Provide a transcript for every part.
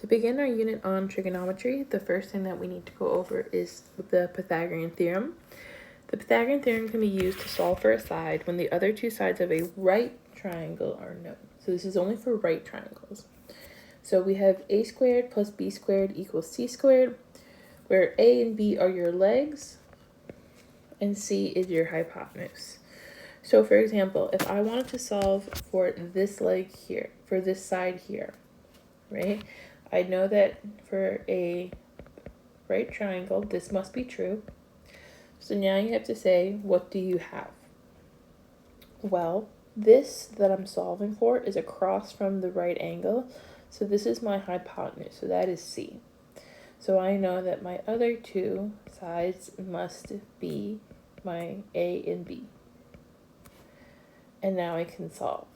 To begin our unit on trigonometry, the first thing that we need to go over is the Pythagorean Theorem. The Pythagorean Theorem can be used to solve for a side when the other two sides of a right triangle are known. So this is only for right triangles. So we have a squared plus b squared equals c squared, where a and b are your legs and c is your hypotenuse. So for example, if I wanted to solve for this leg here, for this side here, right? I know that for a right triangle, this must be true. So now you have to say, what do you have? Well, this that I'm solving for is across from the right angle. So this is my hypotenuse, so that is C. So I know that my other two sides must be my A and B. And now I can solve.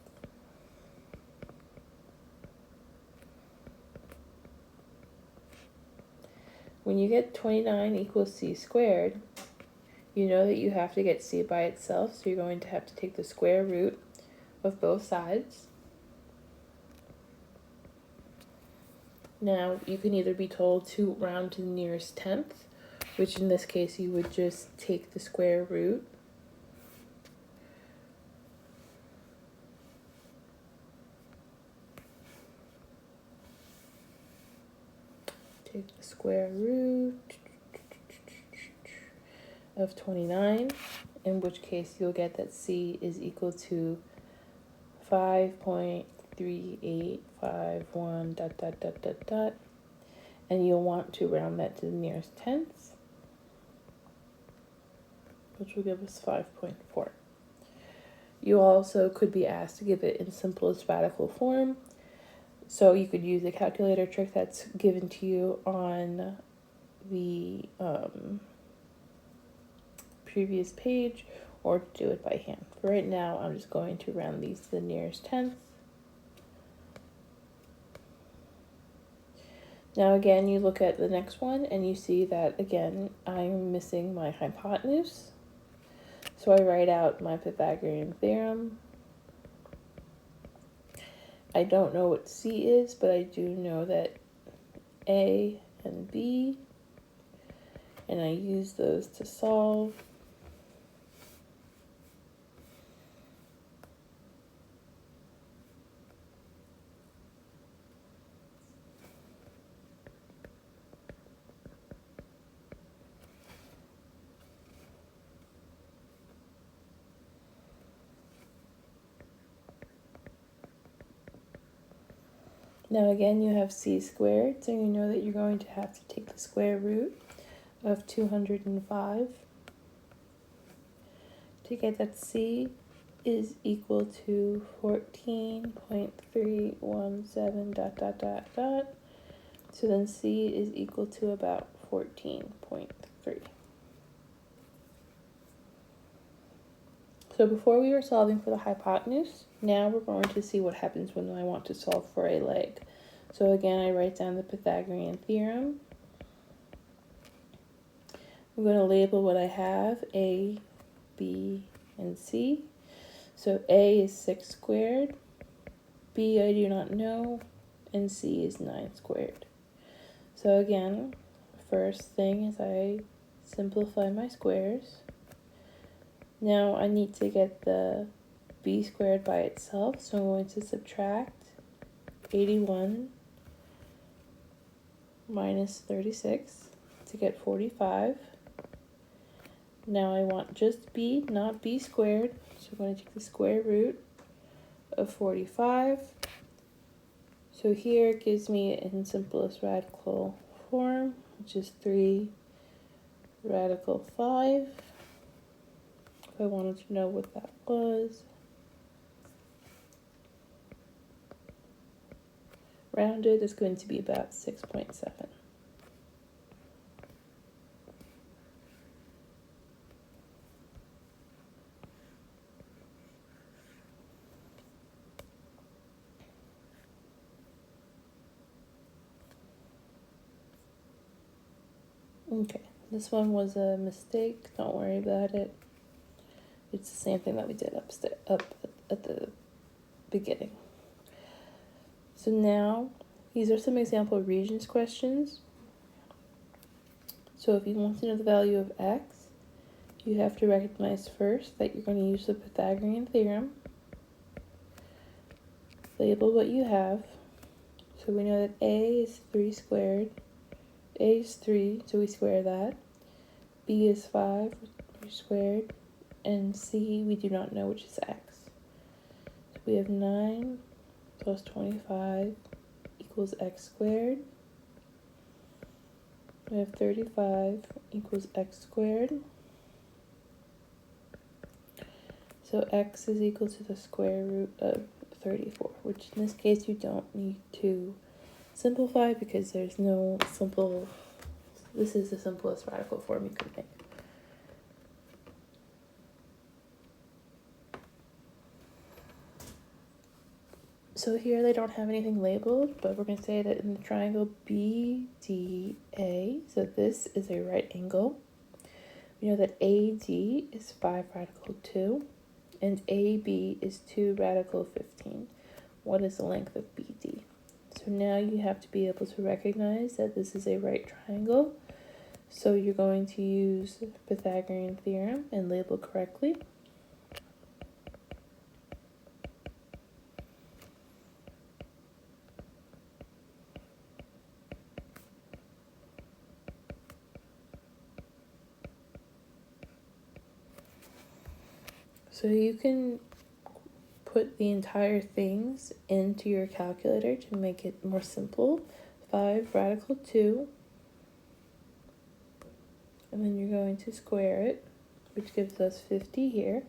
When you get 29 equals c squared, you know that you have to get c by itself, so you're going to have to take the square root of both sides. Now, you can either be told to round to the nearest tenth, which in this case you would just take the square root. Take the square root of 29, in which case you'll get that c is equal to 5.3851 ... and you'll want to round that to the nearest tenths, which will give us 5.4. You also could be asked to give it in simplest radical form, so you could use the calculator trick that's given to you on the previous page, or do it by hand. For right now, I'm just going to round these to the nearest tenth. Now again, you look at the next one and you see that again, I'm missing my hypotenuse. So I write out my Pythagorean theorem. I don't know what C is, but I do know that A and B, and I use those to solve. Now again, you have c squared, so you know that you're going to have to take the square root of 205 to get that c is equal to 14.317 ... So then c is equal to about 14.3. So before we were solving for the hypotenuse, now we're going to see what happens when I want to solve for a leg. So again, I write down the Pythagorean theorem. I'm going to label what I have, A, B, and C. So A is 6 squared, B I do not know, and C is 9 squared. So again, first thing is I simplify my squares. Now I need to get the b squared by itself, so I'm going to subtract 81 minus 36 to get 45. Now I want just b, not b squared, so I'm going to take the square root of 45. So here it gives me in simplest radical form, which is 3 radical 5. If I wanted to know what that was. Rounded is going to be about 6.7. Okay, this one was a mistake. Don't worry about it. It's the same thing that we did up at the beginning. So now These are some example regions questions. So if you want to know the value of x, you have to recognize first that you're going to use the Pythagorean theorem. Label what you have. So we know that a is 3 squared. A is 3, so we square that. B is 5, we squared. And C, we do not know, which is x. So we have 9 plus 25 equals x squared. We have 35 equals x squared. So x is equal to the square root of 34, which in this case you don't need to simplify because there's no simple, this is the simplest radical form you could make. So here they don't have anything labeled, but we're going to say that in the triangle BDA, so this is a right angle. We know that AD is 5 radical 2, and AB is 2 radical 15. What is the length of BD? So now you have to be able to recognize that this is a right triangle. So you're going to use Pythagorean theorem and label correctly. So you can put the entire things into your calculator to make it more simple. 5 radical 2, and then you're going to square it, which gives us 50 here.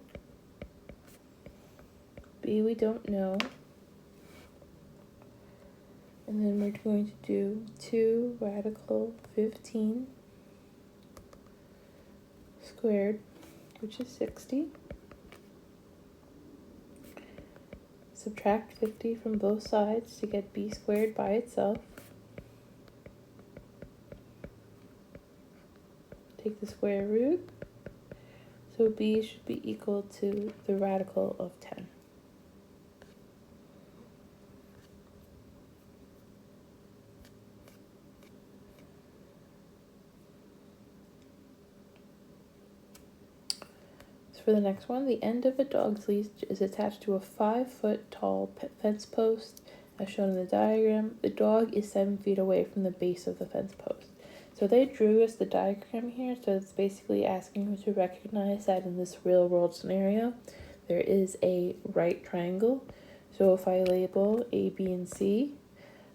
B we don't know. And then we're going to do 2 radical 15 squared, which is 60. Subtract 50 from both sides to get b squared by itself. Take the square root. So b should be equal to the radical of 10. For the next one, the end of a dog's leash is attached to a 5-foot tall fence post, as shown in the diagram. The dog is 7 feet away from the base of the fence post. So they drew us the diagram here, so it's basically asking you to recognize that in this real world scenario, there is a right triangle. So if I label A, B, and C,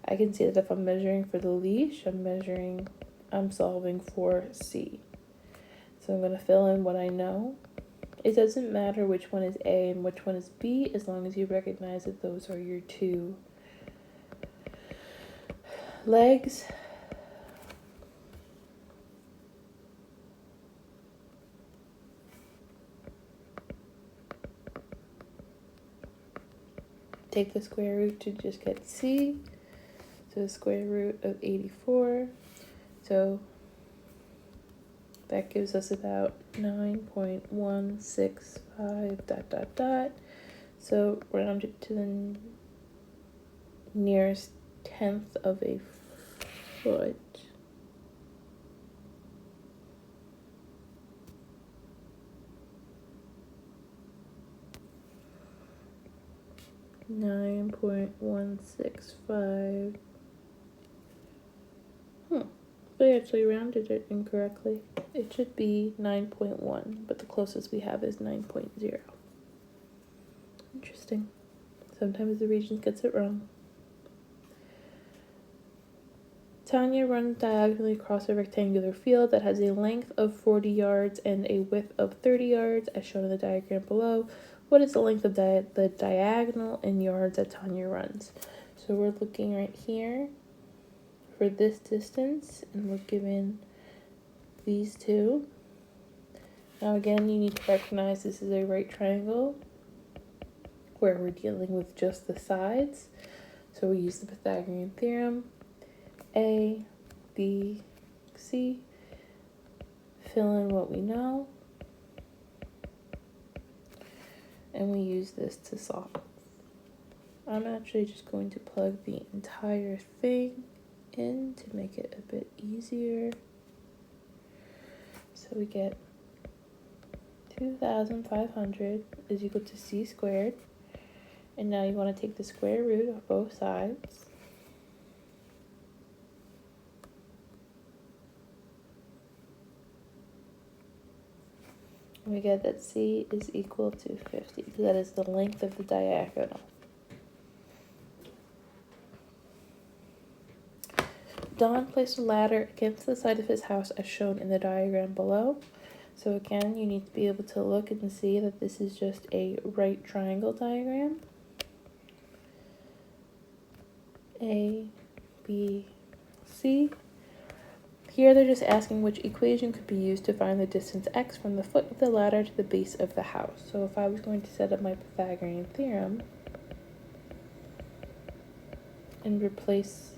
I can see that if I'm measuring for the leash, I'm solving for C. So I'm going to fill in what I know. It doesn't matter which one is A and which one is B, as long as you recognize that those are your two legs. Take the square root to just get C. So the square root of 84. So that gives us about 9.165 ... So round it to the nearest tenth of a foot. .165. We actually rounded it incorrectly. It should be 9.1, but the closest we have is 9.0. Interesting. Sometimes the Regents gets it wrong. Tanya runs diagonally across a rectangular field that has a length of 40 yards and a width of 30 yards, as shown in the diagram below. What is the length of the diagonal in yards that Tanya runs? So we're looking right here for this distance, and we're given these two. Now again, you need to recognize this is a right triangle where we're dealing with just the sides. So we use the Pythagorean theorem. A, B, C. Fill in what we know. And we use this to solve. I'm actually just going to plug the entire thing in to make it a bit easier. So we get 2,500 is equal to c squared. And now you want to take the square root of both sides. And we get that c is equal to 50. So that is the length of the diagonal. Don placed a ladder against the side of his house as shown in the diagram below. So again, you need to be able to look and see that this is just a right triangle diagram. A, B, C. Here they're just asking which equation could be used to find the distance x from the foot of the ladder to the base of the house. So if I was going to set up my Pythagorean theorem and replace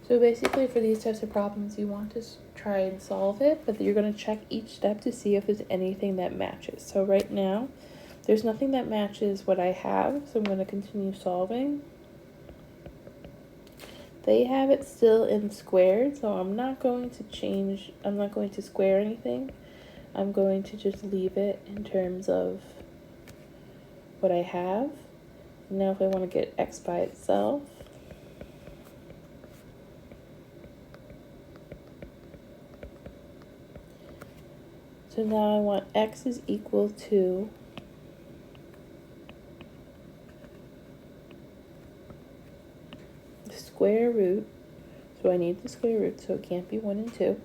so basically for these types of problems you want to try and solve it, but you're going to check each step to see if there's anything that matches. So right now there's nothing that matches what I have, so I'm going to continue solving. They have it still in squared, so I'm not going to square anything. I'm going to just leave it in terms of what I have. Now if I want to get x by itself, so now I want x is equal to the square root. So I need the square root, so it can't be 1 and 2.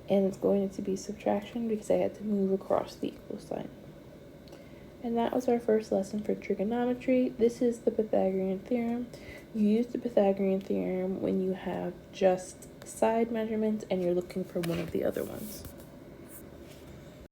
And it's going to be subtraction because I had to move across the equal sign. And that was our first lesson for trigonometry. This is the Pythagorean theorem. You use the Pythagorean theorem when you have just side measurements and you're looking for one of the other ones.